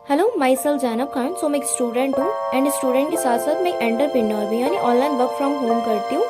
Hello myself Zainab Khan. So मैं एक student हूँ एंड स्टूडेंट के साथ साथ मैं एक एंटरप्रेन्योर भी यानी ऑनलाइन वर्क फ्रॉम होम करती हूँ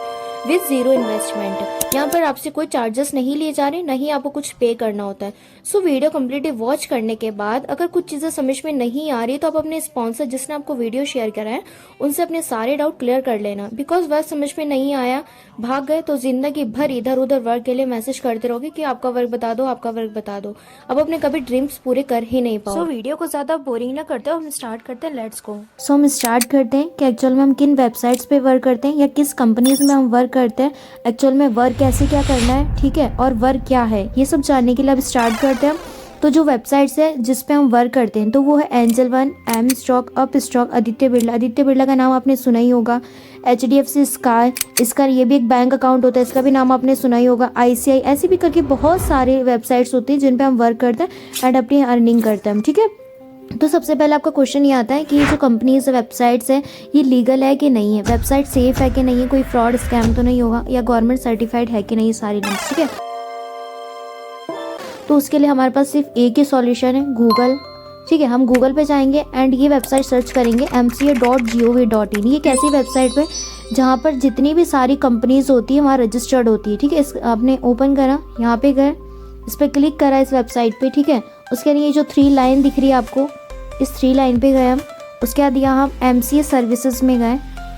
विद जीरो इन्वेस्टमेंट। यहाँ पर आपसे कोई चार्जेस नहीं लिए जा रहे, नहीं आपको कुछ पे करना होता है। सो वीडियो कम्प्लीटली वॉच करने के बाद अगर कुछ चीज़ें समझ में नहीं आ रही तो आप अपने स्पॉन्सर जिसने आपको वीडियो शेयर करा है उनसे अपने सारे डाउट क्लियर कर लेना। बिकॉज वर्क समझ में नहीं आया, भाग गए तो जिंदगी भर इधर उधर वर्क के लिए मैसेज करते रहोगे कि आपका वर्क बता दो, आपका वर्क बता दो। अब अपने कभी ड्रीम्स पूरे कर ही नहीं पाओ। वीडियो को ज्यादा बोरिंग ना करते हो, हम स्टार्ट करते हैं। Let's go. हम स्टार्ट करते हैं कि एक्चुअल में हम किन वेबसाइट्स पे वर्क करते हैं या किस कंपनीज में हम वर्क करते हैं, एक्चुअल में वर्क कैसे क्या करना है, ठीक है, और वर्क क्या है, ये सब जानने के लिए अब स्टार्ट करते हैं। तो जो वेबसाइट्स है जिस पे हम वर्क करते हैं तो वो है Angel One, M stock, Upstox, Aditya Birla. Aditya Birla का नाम आपने सुना ही होगा। HDFC स्काई, इसका ये भी एक बैंक अकाउंट होता है, इसका भी नाम आपने सुना ही होगा। ICI, ऐसे भी करके बहुत सारे वेबसाइट्स होती हैं जिन पे हम वर्क करते हैं एंड अपनी अर्निंग करते हैं, ठीक है। तो सबसे पहले आपका क्वेश्चन ये आता है कि ये जो कंपनीज वेबसाइट्स है ये लीगल है कि नहीं है, वेबसाइट सेफ है कि नहीं है, कोई फ्रॉड स्कैम तो नहीं होगा, या गवर्नमेंट सर्टिफाइड है कि नहीं, ये सारी लिंक्स, ठीक है। तो उसके लिए हमारे पास सिर्फ एक ही सॉल्यूशन है, गूगल, ठीक है। हम गूगल पे जाएंगे एंड ये वेबसाइट सर्च करेंगे mca.gov.in। ये एक ऐसी वेबसाइट पे जहाँ पर जितनी भी सारी कंपनीज होती है वहाँ रजिस्टर्ड होती है, ठीक है। इस आपने ओपन करा, यहाँ पे गए, इस पर क्लिक करा इस वेबसाइट पे, ठीक है। उसके लिए जो 3 लाइन दिख रही है आपको, इस 3 लाइन पे गए हम। उसके बाद यहाँ हम MCA सर्विसेज में गए,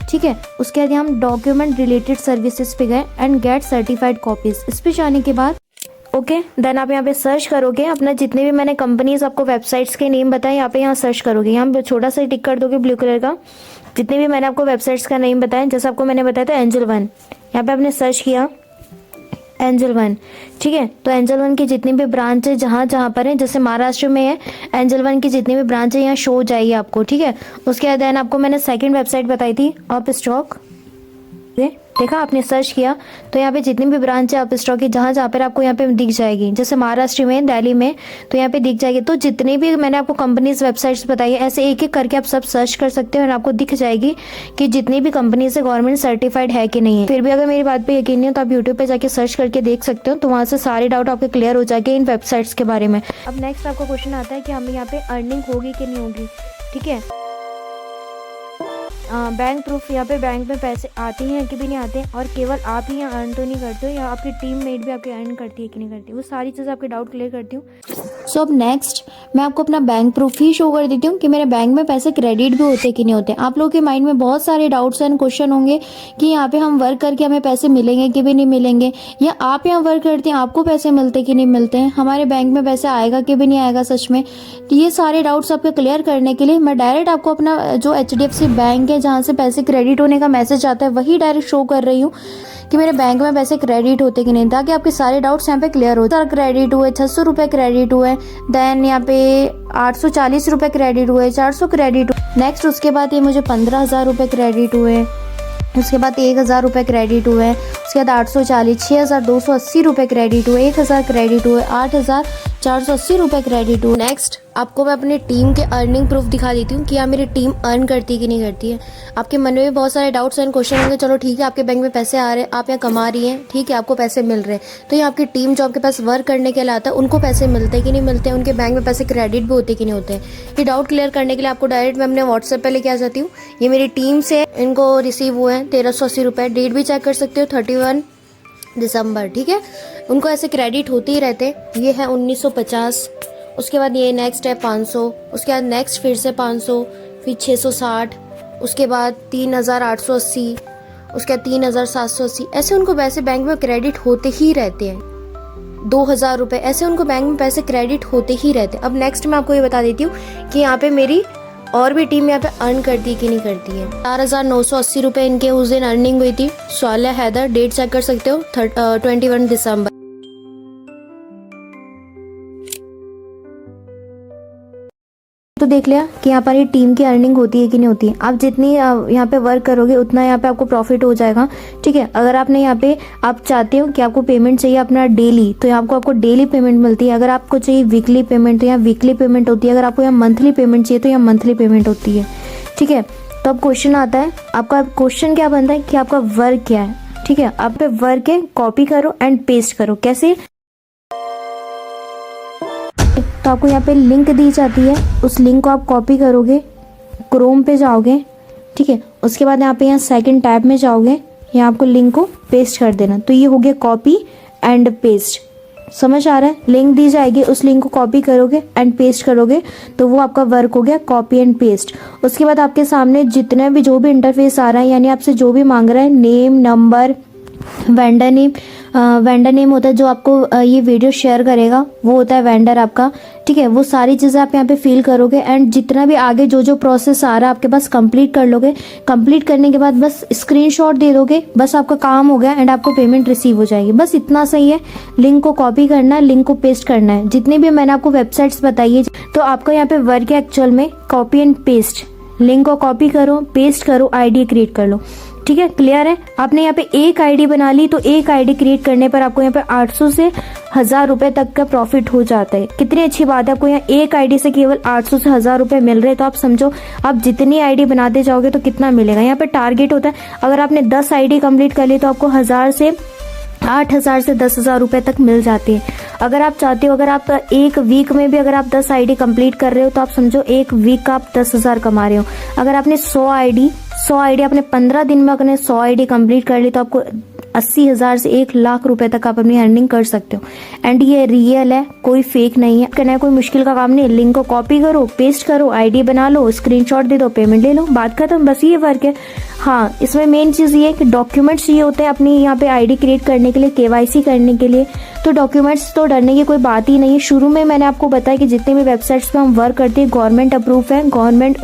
ठीक है। उसके बाद हम डॉक्यूमेंट रिलेटेड सर्विसेज पे गए एंड गेट सर्टिफाइड कॉपीज। इस पे जाने के बाद ओके देन आप यहाँ पे सर्च करोगे अपना जितने भी मैंने कंपनीज आपको वेबसाइट्स के नेम बताए, यहाँ पे यहाँ सर्च करोगे, यहाँ पे छोटा सा टिक कर दोगे ब्लू कलर का, जितने भी मैंने आपको वेबसाइट्स का नेम बताया। जैसे आपको मैंने बताया था एंजल वन, यहाँ पे आपने सर्च किया एंजल वन, ठीक है। तो एंजल वन की जितनी भी ब्रांच है जहाँ जहाँ पर है, जैसे महाराष्ट्र में है, एंजल वन की जितनी भी ब्रांच है यहाँ शो हो जाएगी आपको, ठीक है। उसके बाद देन आपको मैंने सेकंड वेबसाइट बताई थी अप स्टॉक, देखा आपने सर्च किया तो यहाँ पे जितनी भी ब्रांच है अप स्टॉक की जहाँ जहाँ पर आपको यहाँ पे दिख जाएगी, जैसे महाराष्ट्र में, दिल्ली में, तो यहाँ पे दिख जाएगी। तो जितनी भी मैंने आपको कंपनीज वेबसाइट्स बताई है ऐसे एक एक करके आप सब सर्च कर सकते हो और आपको दिख जाएगी कि जितनी भी कंपनी से गवर्नमेंट सर्टिफाइड है कि नहीं है। फिर भी अगर मेरी बात पे यकीन नहीं हो तो आप यूट्यूब पे जाके सर्च करके देख सकते हो, तो वहाँ से सारे डाउट आपके क्लियर हो जाएंगे इन वेबसाइट्स के बारे में। अब नेक्स्ट आपका क्वेश्चन आता है कि हमें यहाँ पे अर्निंग होगी कि नहीं होगी, ठीक है। बैंक प्रूफ, यहाँ पे बैंक में पैसे आते हैं कि भी नहीं आते, और केवल आप ही यहाँ अर्न तो नहीं करते हो या आपकी टीम मेट भी आपके अर्न करती है कि नहीं करती, वो सारी चीज़ें आपके डाउट क्लियर करती हूँ। सो अब नेक्स्ट मैं आपको अपना बैंक प्रूफ ही शो कर देती हूँ कि मेरे बैंक में पैसे क्रेडिट भी होते कि नहीं होते। आप लोगों के माइंड में बहुत सारे डाउट्स एंड क्वेश्चन होंगे कि यहाँ पे हम वर्क करके हमें पैसे मिलेंगे कि भी नहीं मिलेंगे, या आप यहाँ वर्क करते हैं आपको पैसे मिलते कि नहीं मिलते हैं, हमारे बैंक में पैसे आएगा कि भी नहीं आएगा सच में। ये सारे डाउट्स आपके क्लियर करने के लिए मैं डायरेक्ट आपको अपना जो HDFC बैंक है जहाँ से पैसे क्रेडिट होने का मैसेज आता है वही डायरेक्ट शो कर रही हूँ कि मेरे बैंक में पैसे क्रेडिट होते कि नहीं, ताकि आपके सारे डाउट्स यहाँ पे क्लियर हो। क्रेडिट हुए 600 रुपये क्रेडिट हुए, देन यहाँ पे 840 रुपये क्रेडिट हुए, 400 क्रेडिट हुए, नेक्स्ट उसके बाद ये मुझे 15,000 रुपये क्रेडिट हुए, उसके बाद 1,000 रुपये क्रेडिट हुए, उसके बाद 840, 6,280 रुपये क्रेडिट हुए, 1,000 क्रेडिट हुए, 8,480 रुपये क्रेडिट हुए। नेक्स्ट आपको मैं अपनी टीम के अर्निंग प्रूफ दिखा देती हूँ कि यहाँ मेरी टीम अर्न करती है कि नहीं करती है। आपके मन में भी बहुत सारे डाउट्स एंड क्वेश्चन होंगे, चलो ठीक है आपके बैंक में पैसे आ रहे हैं, आप यहाँ कमा रही हैं, ठीक है, आपको पैसे मिल रहे हैं, तो ये आपकी टीम जो आपके पास वर्क करने के लिए आता है उनको पैसे मिलते हैं कि नहीं मिलते हैं, उनके बैंक में पैसे क्रेडिट भी होते कि नहीं होते हैं। ये डाउट क्लियर करने के लिए आपको डायरेक्ट मैं अपने व्हाट्सएप पे लेके आ जाती हूँ। ये मेरी टीम से इनको रिसीव हुए हैं 1,380 रुपये, डेट भी चेक कर सकते हो 31 दिसंबर, ठीक है। उनको ऐसे क्रेडिट होते ही रहते। ये है 1950, उसके बाद ये नेक्स्ट है 500, उसके बाद नेक्स्ट फिर से 500, फिर 660, उसके बाद 3,880, उसके बाद 3,780, ऐसे उनको पैसे बैंक में क्रेडिट होते ही रहते हैं। 2,000 रुपये, ऐसे उनको बैंक में पैसे क्रेडिट होते ही रहते हैं। अब नेक्स्ट मैं आपको ये बता देती हूँ कि यहाँ पे मेरी और भी टीम यहाँ पे अर्न करती है कि नहीं करती है। 4,980 रुपये इनके उस दिन अर्निंग हुई थी। स्वाल्या हैदर, डेट चेक कर सकते हो 21 दिसंबर। तो देख लिया कि यहाँ पर ये टीम की अर्निंग होती है कि नहीं होती है। आप जितनी यहाँ पे वर्क करोगे उतना यहाँ पे आपको प्रॉफिट हो जाएगा, ठीक है। अगर आपने यहाँ पे आप चाहते हो कि आपको पेमेंट चाहिए अपना डेली, तो यहाँ आपको डेली पेमेंट मिलती है। अगर आपको चाहिए वीकली पेमेंट तो यहाँ वीकली पेमेंट होती है। अगर आपको यहाँ मंथली पेमेंट चाहिए तो यहाँ मंथली पेमेंट होती है, ठीक है। तो अब क्वेश्चन आता है, आपका क्वेश्चन क्या बनता है कि आपका वर्क क्या है, ठीक है। आप पे वर्क है, कॉपी करो एंड पेस्ट करो। कैसे? तो आपको यहाँ पे लिंक दी जाती है, उस लिंक को आप कॉपी करोगे, क्रोम पे जाओगे, ठीक है। उसके बाद यहाँ पे यहाँ सेकंड टैब में जाओगे, यहाँ आपको लिंक को पेस्ट कर देना। तो ये हो गया कॉपी एंड पेस्ट, समझ आ रहा है। लिंक दी जाएगी, उस लिंक को कॉपी करोगे एंड पेस्ट करोगे, तो वो आपका वर्क हो गया कॉपी एंड पेस्ट। उसके बाद आपके सामने जितना भी जो भी इंटरफेस आ रहा है, यानी आपसे जो भी मांग रहा है, नेम, नंबर, वेंडर नेम होता है जो आपको ये वीडियो शेयर करेगा, वो होता है वेंडर आपका, ठीक है। वो सारी चीज़ें आप यहाँ पे फिल करोगे एंड जितना भी आगे जो जो प्रोसेस आ रहा है आपके पास कंप्लीट कर लोगे। कंप्लीट करने के बाद बस स्क्रीनशॉट दे दोगे, बस आपका काम हो गया एंड आपको पेमेंट रिसीव हो जाएगी। बस इतना सही है। लिंक को कॉपी करना है, लिंक को पेस्ट करना है। जितनी भी मैंने आपको वेबसाइट्स बताई है, तो आपका यहाँ पे वर्क है एक्चुअल में कॉपी एंड पेस्ट। लिंक को कॉपी करो, पेस्ट करो, आईडी क्रिएट कर लो, ठीक है। क्लियर है। आपने यहाँ पे एक आईडी बना ली, तो एक आईडी क्रिएट करने पर आपको यहाँ पे 800 से 1000 रुपए तक का प्रॉफिट हो जाता है। कितनी अच्छी बात है, आपको यहाँ एक आईडी से केवल 800 से 1000 रुपए मिल रहे हैं। तो आप समझो, आप जितनी आईडी बनाते जाओगे तो कितना मिलेगा। यहाँ पे टारगेट होता है, अगर आपने 10 आईडी कंप्लीट कर ली तो आपको 1000 से 8000 से 10,000 रुपए तक मिल जाती है। अगर आप चाहते हो, अगर आप एक वीक में भी अगर आप 10 आईडी कंप्लीट कर रहे हो, तो आप समझो एक वीक का आप 10,000 कमा रहे हो। अगर आपने 100 आईडी आपने 15 दिन में अगर 100 आईडी कंप्लीट कर ली, तो आपको 80,000 से 1,00,000 रुपए तक आप अपनी अर्निंग कर सकते हो। एंड ये रियल है, कोई फेक नहीं है। करना है कोई मुश्किल का काम नहीं है। लिंक को कॉपी करो, पेस्ट करो, आईडी बना लो, स्क्रीनशॉट दे दो, पेमेंट ले लो, बात खत्म। बस ये वर्क है। हाँ, इसमें मेन चीज ये है कि डॉक्यूमेंट्स ये होते हैं अपनी यहाँ पे आईडी क्रिएट करने के लिए, KYC करने के लिए। तो डॉक्यूमेंट्स तो डरने की कोई बात ही नहीं है। शुरू में मैंने आपको बताया कि जितने भी वेबसाइट्स पे हम वर्क करते हैं, गवर्नमेंट अप्रूव है, गवर्नमेंट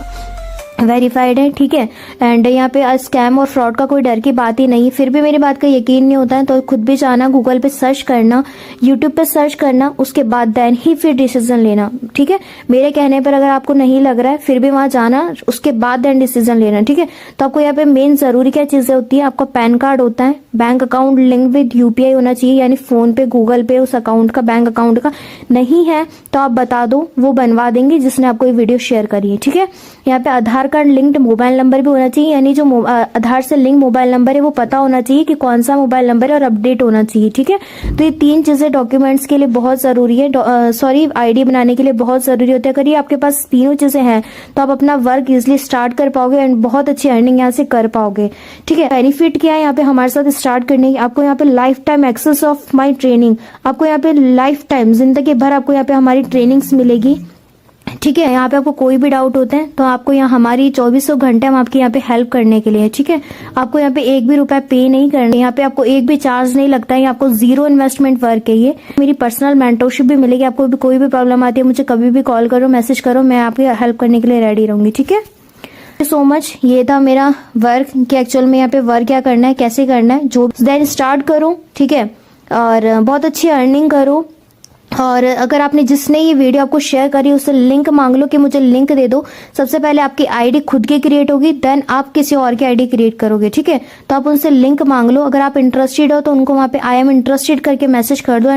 वेरीफाइड है, ठीक है। एंड यहाँ पे स्कैम और फ्रॉड का कोई डर की बात ही नहीं। फिर भी मेरी बात का यकीन नहीं होता है तो खुद भी जाना, गूगल पे सर्च करना, यूट्यूब पे सर्च करना, उसके बाद देन ही फिर डिसीजन लेना, ठीक है। मेरे कहने पर अगर आपको नहीं लग रहा है, फिर भी वहां जाना, उसके बाद देन डिसीजन लेना, ठीक है। तो आपको यहाँ पे मेन जरूरी क्या चीजें होती है, आपका पैन कार्ड होता है, bank account link with UPI होना चाहिए, यानी फोन पे, गूगल पे उस अकाउंट का, बैंक अकाउंट का नहीं है तो आप बता दो, वो बनवा देंगे जिसने आपको ये वीडियो शेयर करी है, ठीक है। यहाँ पे आधार कार्ड लिंक्ड मोबाइल नंबर भी होना चाहिए, यानी जो आधार से लिंक मोबाइल नंबर है वो पता होना चाहिए कि कौन सा मोबाइल नंबर है और अपडेट होना चाहिए, ठीक है। तो ये 3 चीजें डॉक्यूमेंट्स के लिए बहुत जरूरी है, सॉरी आईडी बनाने के लिए बहुत जरूरी होता है। अगर ये आपके पास तीनों चीजें हैं तो आप अपना वर्क इजिली स्टार्ट कर पाओगे एंड बहुत अच्छी अर्निंग यहाँ से कर पाओगे, ठीक है। बेनिफिट क्या है यहाँ पे हमारे साथ स्टार्ट करने की, आपको यहाँ पे life time access of my training, आपको यहाँ पे लाइफ टाइम जिंदगी भर आपको यहाँ पे हमारी ट्रेनिंग्स मिलेगी, ठीक है। यहाँ पे आपको कोई भी डाउट होते हैं तो आपको यहाँ हमारी 2400 घंटे हम आपकी यहाँ पे हेल्प करने के लिए, ठीक है। आपको यहाँ पे एक भी रुपया पे नहीं करना, यहाँ पे आपको एक भी चार्ज नहीं लगता है, आपको 0 इन्वेस्टमेंट वर्क है ये। मेरी पर्सनल मेंटरशिप भी मिलेगी, आपको भी कोई भी प्रॉब्लम आती है मुझे कभी भी कॉल करो, मैसेज करो, मैं आपकी हेल्प करने के लिए रेडी रहूंगी, ठीक है। सो मच, ये था मेरा वर्क कि एक्चुअल में यहाँ पे वर्क क्या करना है, कैसे करना है, जो देन स्टार्ट करो, ठीक है। और बहुत अच्छी अर्निंग करो। और अगर आपने जिसने ये वीडियो आपको शेयर करी उससे लिंक मांग लो कि मुझे लिंक दे दो। सबसे पहले आपकी आईडी खुद की क्रिएट होगी, देन आप किसी और की आईडी क्रिएट करोगे, ठीक है। तो आप उनसे लिंक मांग लो। अगर आप इंटरेस्टेड हो तो उनको वहां पे आई एम इंटरेस्टेड करके मैसेज कर दो।